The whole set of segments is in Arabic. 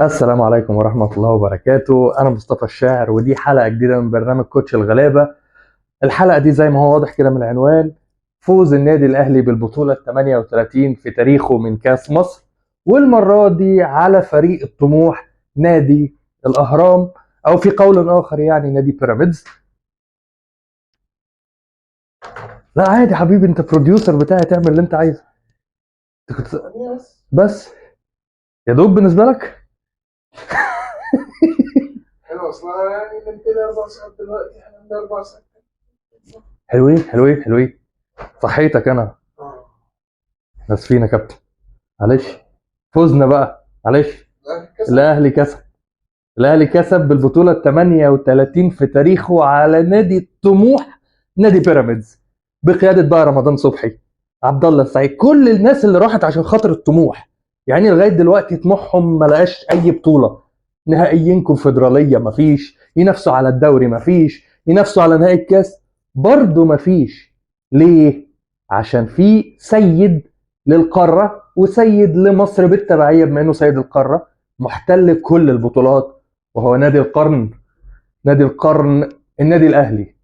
السلام عليكم ورحمة الله وبركاته. أنا مصطفى الشاعر، ودي حلقة جديدة من برنامج كوتش الغلابة. الحلقة دي زي ما هو واضح كده من العنوان، فوز النادي الأهلي بالبطولة 38 في تاريخه من كأس مصر، والمرة دي على فريق الطموح نادي الأهرام، أو في قول آخر يعني نادي بيراميدز. لا عادي حبيبي، أنت بروديوسر بتاعي، تعمل اللي أنت عايزه. أنت كنت بس يا دوب بالنسبة لك. حلو اصلا يعني نمتلي 4 ساعات دلوقتي، احنا من 4 ساعات. حلوين حلوين حلوين. صحيتك أنا. اه اسفين يا كابتن، معلش. فزنا بقى، معلش. الاهلي كسب. الاهلي كسب. الاهلي كسب بالبطوله 38 في تاريخه على نادي الطموح، نادي بيراميدز، بقياده بقى رمضان صبحي، عبد الله السعيد، كل الناس اللي راحت عشان خاطر الطموح. يعني لغايه دلوقتي طموحهم ما لقاش اي بطوله. نهائيين كونفدراليه مفيش، ينافسوا على الدوري مفيش، ينافسوا على نهائي الكاس برضه مفيش. ليه؟ عشان في سيد للقاره وسيد لمصر بالتبعيه، بما انه سيد القاره محتل كل البطولات، وهو نادي القرن، نادي القرن، النادي الاهلي.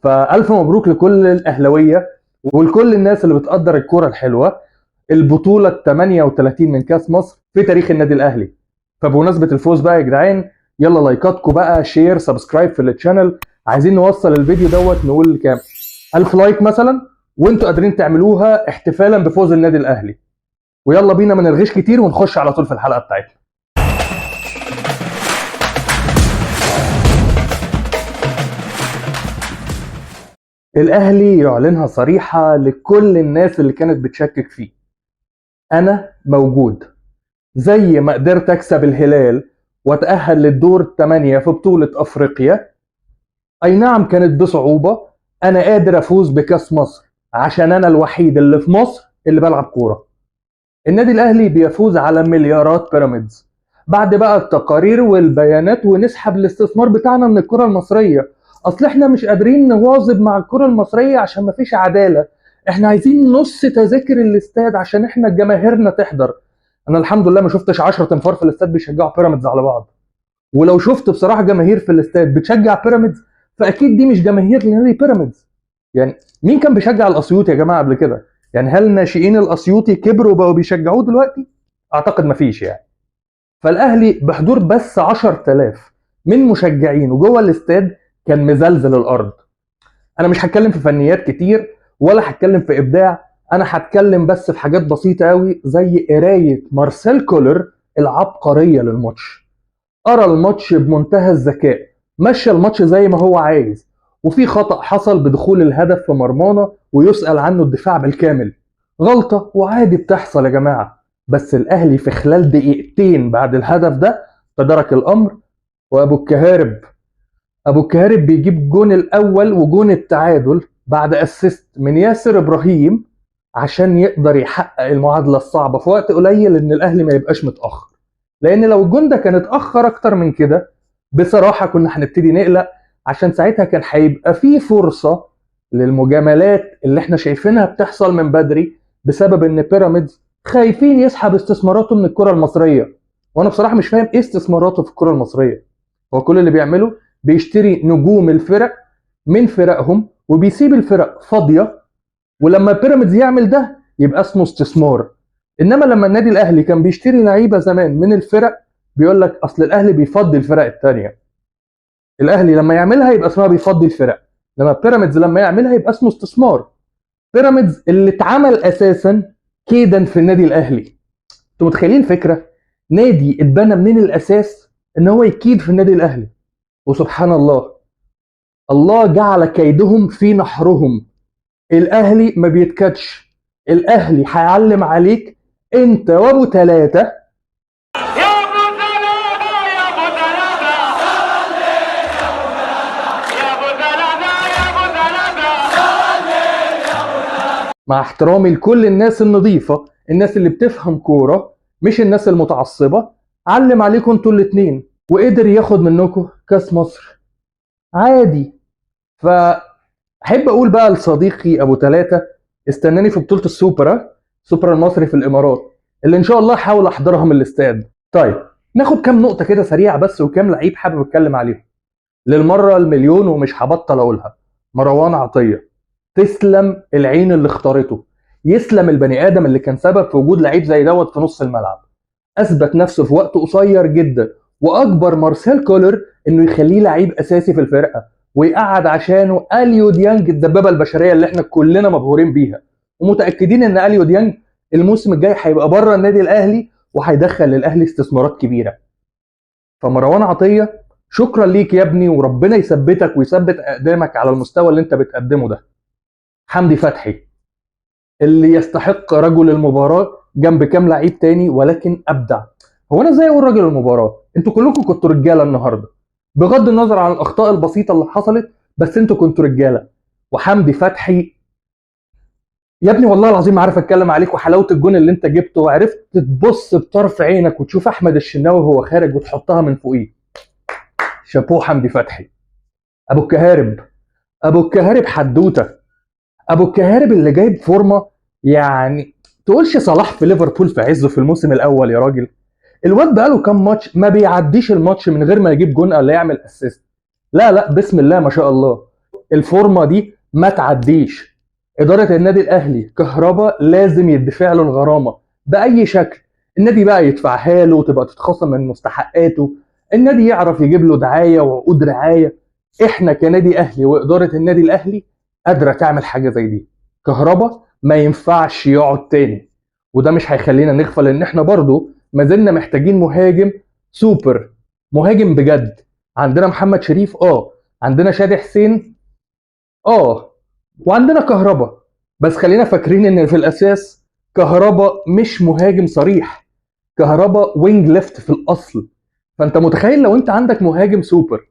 فالف مبروك لكل الاهلاويه ولكل الناس اللي بتقدر الكره الحلوه. البطوله ال 38 من كاس مصر في تاريخ النادي الاهلي. فبمناسبه الفوز بقى يا جدعان، يلا لايكاتكم بقى، شير، سبسكرايب في التشانل. عايزين نوصل الفيديو دوت، نقول كام 1000 لايك مثلا، وانتوا قادرين تعملوها احتفالا بفوز النادي الاهلي. ويلا بينا ما نرغيش كتير ونخش على طول في الحلقه بتاعتنا. الاهلي يعلنها صريحه لكل الناس اللي كانت بتشكك فيه: انا موجود. زي ما قدرت اكسب الهلال واتاهل للدور الثمانيه في بطوله افريقيا، اي نعم كانت بصعوبه، انا قادر افوز بكاس مصر عشان انا الوحيد اللي في مصر اللي بلعب كوره. النادي الاهلي بيفوز على مليارات بيراميدز بعد بقى التقارير والبيانات، ونسحب الاستثمار بتاعنا من الكره المصريه. اصل احنا مش قادرين نواظب مع الكره المصريه عشان مفيش عداله. احنا عايزين نص تذاكر الاستاد عشان احنا جماهيرنا تحضر. انا الحمد لله ما شفتش 10 تنفار في الاستاد بيشجعوا بيراميدز على بعض. ولو شفت بصراحه جماهير في الاستاد بتشجع بيراميدز، فاكيد دي مش جماهير لنادي بيراميدز. يعني مين كان بيشجع الاسيوطي يا جماعه قبل كده؟ يعني هل ناشئين الاسيوطي كبروا وبقوا بيشجعوه دلوقتي؟ اعتقد مفيش يعني. فالاهلي بحضور بس 10000 من مشجعينه جوه الاستاد كان مزلزل الارض. انا مش هتكلم في فنيات كتير ولا هتكلم في ابداع، انا هتكلم بس في حاجات بسيطه قوي، زي قرايه مارسيل كولر العبقريه للماتش. قرا الماتش بمنتهى الذكاء، مشى الماتش زي ما هو عايز. وفي خطأ حصل بدخول الهدف في مرمانا ويسأل عنه الدفاع بالكامل، غلطة وعادي بتحصل يا جماعة. بس الأهلي في خلال دقيقتين بعد الهدف ده تدارك الأمر، وأبو الكهارب، أبو الكهارب بيجيب جون الأول وجون التعادل بعد أسيست من ياسر إبراهيم عشان يقدر يحقق المعادلة الصعبة في وقت قليل، إن الأهلي ما يبقاش متأخر. لان لو الجون ده كان اتاخر اكتر من كده بصراحه كنا هنبتدي نقلق، عشان ساعتها كان هيبقى في فرصه للمجاملات اللي احنا شايفينها بتحصل من بدري، بسبب ان بيراميدز خايفين يسحب استثماراته من الكره المصريه. وانا بصراحه مش فاهم ايه استثماراته في الكره المصريه. هو كل اللي بيعمله بيشتري نجوم الفرق من فرقهم وبيسيب الفرق فاضيه، ولما بيراميدز يعمل ده يبقى اسمه استثمار. انما لما النادي الاهلي كان بيشتري لعيبه زمان من الفرق، بيقول لك اصل الاهلي بيفضي الفرق الثانيه. الاهلي لما يعملها يبقى اسمها بيفضي الفرق، لما بيراميدز لما يعملها يبقى اسمه استثمار. بيراميدز اللي اتعمل اساسا كيدا في النادي الاهلي. انتوا متخيلين الفكره؟ نادي اتبنى من الاساس ان هو يكيد في النادي الاهلي، وسبحان الله، الله جعل كيدهم في نحرهم. الاهلي ما بيتكدش. الاهلي هيعلم عليك انت وابو ثلاثه. مع احترامي لكل الناس النظيفه، الناس اللي بتفهم كوره مش الناس المتعصبه، علم عليكم انتوا الاثنين وقدر ياخد منكم كاس مصر عادي. فاحب اقول بقى لصديقي ابو ثلاثه، استناني في بطوله السوبر، السوبر المصري في الامارات، اللي ان شاء الله هحاول احضرها من الاستاد. طيب ناخد كام نقطه كده سريعه بس وكام لعيب حابب اتكلم عليهم للمره المليون ومش هبطل اقولها. مروان عطيه، تسلم العين اللي اختارته، يسلم البني ادم اللي كان سبب في وجود لعيب زي دوت في نص الملعب. اثبت نفسه في وقت قصير جدا، واكبر مارسيل كولر انه يخليه لعيب اساسي في الفرقه ويقعد عشانه اليو ديانج الدبابه البشريه اللي احنا كلنا مبهورين بيها، ومتاكدين ان اليو ديانج الموسم الجاي هيبقى بره النادي الاهلي وهيدخل للاهلي استثمارات كبيره. فمروان عطيه، شكرا ليك يا ابني، وربنا يثبتك ويثبت اقدامك على المستوى اللي انت بتقدمه ده. حمدي فتحي، اللي يستحق رجل المباراة جنب كام لعيب تاني ولكن أبدع. هو أنا إزاي أقول رجل المباراة؟ أنتوا كلكم كنتوا رجالة النهاردة، بغض النظر عن الأخطاء البسيطة اللي حصلت، بس أنتوا كنتوا رجالة. وحمدي فتحي يا ابني والله العظيم عارف أتكلم عليك، وحلاوة الجون اللي أنت جبته، وعرفت تبص بطرف عينك وتشوف أحمد الشناوي وهو خارج وتحطها من فوقيه. شابوه حمدي فتحي. أبو الكهارب، أبو الكهارب حدوتة. ابو الكهارب اللي جايب فورمه، يعني تقولش صلاح في ليفربول في عزه في الموسم الاول يا راجل. الواد بقاله كام ماتش ما بيعديش الماتش من غير ما يجيب جون ولا يعمل اسيست. لا لا بسم الله ما شاء الله، الفورمه دي ما تعديش. اداره النادي الاهلي كهربا لازم يدفع له الغرامه باي شكل. النادي بقى يدفعها له وتبقى تتخصم من مستحقاته، النادي يعرف يجيب له دعايه وعقود رعايه. احنا كنادي اهلي واداره النادي الاهلي قادره تعمل حاجه زي دي. كهربا ما ينفعش يقعد تاني، وده مش هيخلينا نغفل ان احنا برضو ما زلنا محتاجين مهاجم سوبر، مهاجم بجد. عندنا محمد شريف، عندنا شادي حسين، وعندنا كهربا. بس خلينا فاكرين ان في الاساس كهربا مش مهاجم صريح، كهربا وينج ليفت في الاصل. فانت متخيل لو انت عندك مهاجم سوبر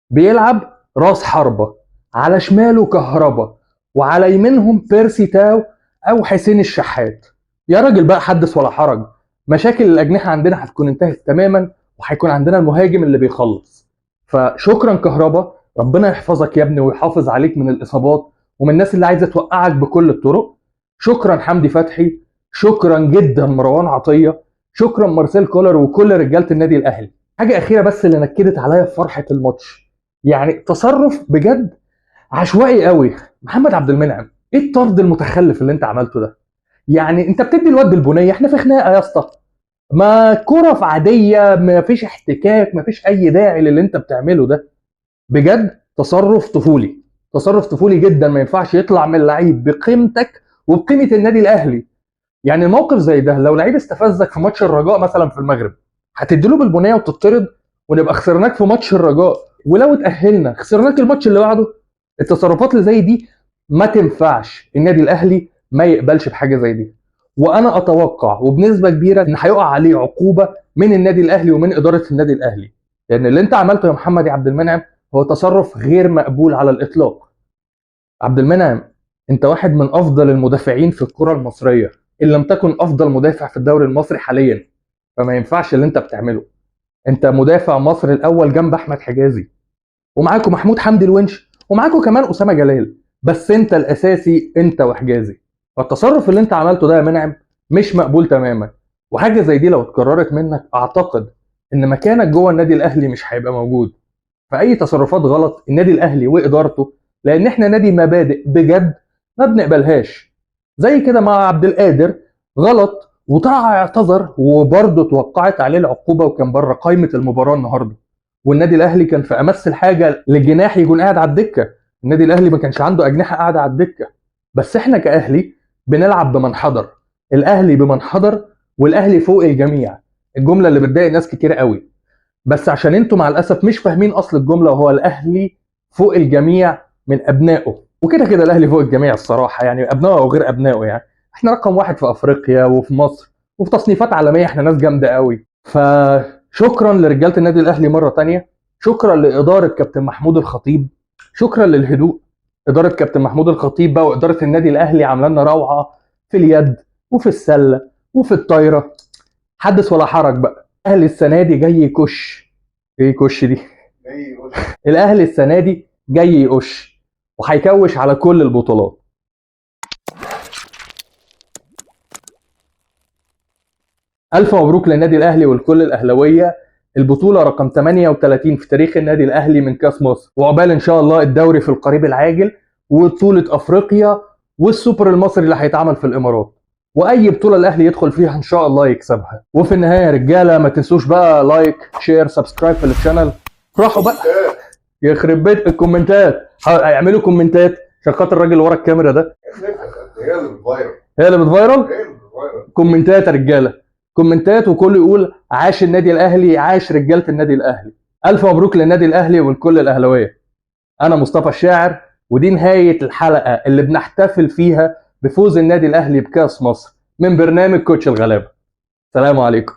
بيلعب راس حربة، على شماله كهربا وعلى يمينهم بيرسي تاو او حسين الشحات، يا راجل بقى حدث ولا حرج. مشاكل الاجنحه عندنا هتكون انتهت تماما، وهيكون عندنا المهاجم اللي بيخلص. فشكرا كهربا، ربنا يحفظك يا ابني ويحافظ عليك من الاصابات ومن الناس اللي عايزه توقعك بكل الطرق. شكرا حمدي فتحي، شكرا جدا مروان عطيه، شكرا مارسيل كولر وكل رجاله النادي الاهلي. حاجه اخيره بس اللي نكدت عليا في فرحه الماتش، يعني تصرف بجد عشوائي قوي. محمد عبد المنعم، ايه الطرد المتخلف اللي انت عملته ده؟ يعني انت بتدي الواد بالبنيه، احنا في خناقه يا اسطى، ما كرة في عاديه، ما فيش احتكاك، ما فيش اي داعي للي انت بتعمله ده. بجد تصرف طفولي، تصرف طفولي جدا، ما ينفعش يطلع من لعيب بقيمتك وبقيمه النادي الاهلي. يعني الموقف زي ده لو لعيب استفزك في ماتش الرجاء مثلا في المغرب، هتديله بالبنيه وتطرد ونبقى خسرناك في ماتش الرجاء، ولو اتاهلنا خسرناك الماتش اللي بعده. التصرفات اللي زي دي ما تنفعش، النادي الاهلي ما يقبلش بحاجه زي دي. وانا اتوقع وبنسبه كبيره ان هيقع عليه عقوبه من النادي الاهلي ومن اداره النادي الاهلي، لان اللي انت عملته يا محمد عبد المنعم هو تصرف غير مقبول على الاطلاق. عبد المنعم، انت واحد من افضل المدافعين في الكره المصريه، ان لم تكن افضل مدافع في الدوري المصري حاليا. فما ينفعش اللي انت بتعمله. انت مدافع مصر الاول جنب احمد حجازي، ومعاكم محمود حمدي الونش، ومعاكم كمان اسامه جلال، بس انت الاساسي انت وحجازي. فالتصرف اللي انت عملته ده يا منعم مش مقبول تماما. وحاجه زي دي لو اتكررت منك اعتقد ان مكانك جوه النادي الاهلي مش هيبقى موجود. فاي تصرفات غلط النادي الاهلي وادارته، لان احنا نادي مبادئ بجد، ما بنقبلهاش. زي كده مع عبد القادر، غلط وطلع اعتذر وبرضه اتوقعت عليه العقوبه وكان بره قائمه المباراه النهارده. والنادي الاهلي كان في امس الحاجه لجناح يكون قاعد على الدكه، النادي الاهلي ما كانش عنده اجنحه قاعده على الدكه. بس احنا كاهلي بنلعب بمن حضر، الاهلي بمن حضر، والاهلي فوق الجميع. الجمله اللي بتضايق ناس كتير قوي، بس عشان انتوا مع الاسف مش فاهمين اصل الجمله، وهو الاهلي فوق الجميع من ابنائه. وكده كده الاهلي فوق الجميع الصراحه، يعني ابنائه او غير ابنائه، يعني احنا رقم واحد في افريقيا وفي مصر وفي تصنيفات عالميه، احنا ناس جامده قوي. فشكرا لرجاله النادي الاهلي مره تانية، شكرا لاداره كابتن محمود الخطيب، شكرا للهدوء. اداره كابتن محمود الخطيب بقى واداره النادي الاهلي عامله لنا روعه في اليد وفي السله وفي الطايره. حدث ولا حرج بقى. الاهلي السنه دي جاي يكش. ايه يكش دي؟ جاي يقول الاهلي السنه دي جاي يقش وهيكوش على كل البطولات. الف مبروك للنادي الاهلي ولكل الاهلاويه، البطوله رقم 38 في تاريخ النادي الاهلي من كاس مصر، وعقبال ان شاء الله الدوري في القريب العاجل وبطوله افريقيا والسوبر المصري اللي هيتعمل في الامارات، واي بطوله الاهلي يدخل فيها ان شاء الله يكسبها. وفي النهايه يا رجاله ما تنسوش بقى لايك شير سبسكرايب في الشانل. روحوا بقى يخرب بيت الكومنتات، اعملوا كومنتات عشان خاطر الراجل اللي ورا الكاميرا ده. هي اللي بتفايرل. هي اللي بتفايرل. هي اللي بتفايرل. كومنتات يا رجاله، كومنتات، وكله يقول عاش النادي الاهلي، عاش رجاله النادي الاهلي. الف مبروك للنادي الاهلي ولكل الاهلاويه. انا مصطفى الشاعر، ودي نهايه الحلقه اللي بنحتفل فيها بفوز النادي الاهلي بكاس مصر من برنامج كوتش الغلابه. سلام عليكم.